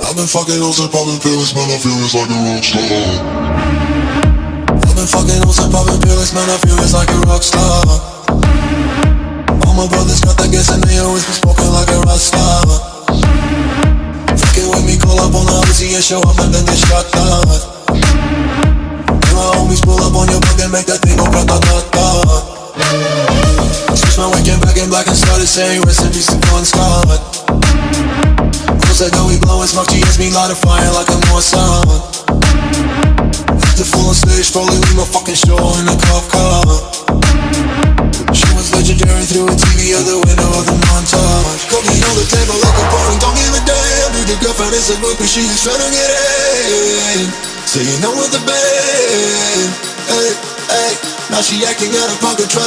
I've been fucking hoes and popping pills, man, I feel it's like a rock star. I've been fucking hoes and popping pills, man, I feel it's like a rock star. All my brothers got that gas and they always been smoking like a rock star. Fucking with me, call up on the Uzi and show up and then get shot down. And my homies pull up on your bug and make that thing go grata-ta-ta. Switch my weekend back in black and started saying rest in peace to Bon Scott. Close that door, we blowin' smoke, she hits me light a fire like a Mossad. The full on stage, probably leave my fucking show in a cop car. She was legendary through a TV out the window of the montage. Cooking on the table like a party, don't give a damn. Dude, your girlfriend is a groupie, she is trying to get in. Saying I'm with the band, hey, hey. Now she acting out of pocket, trying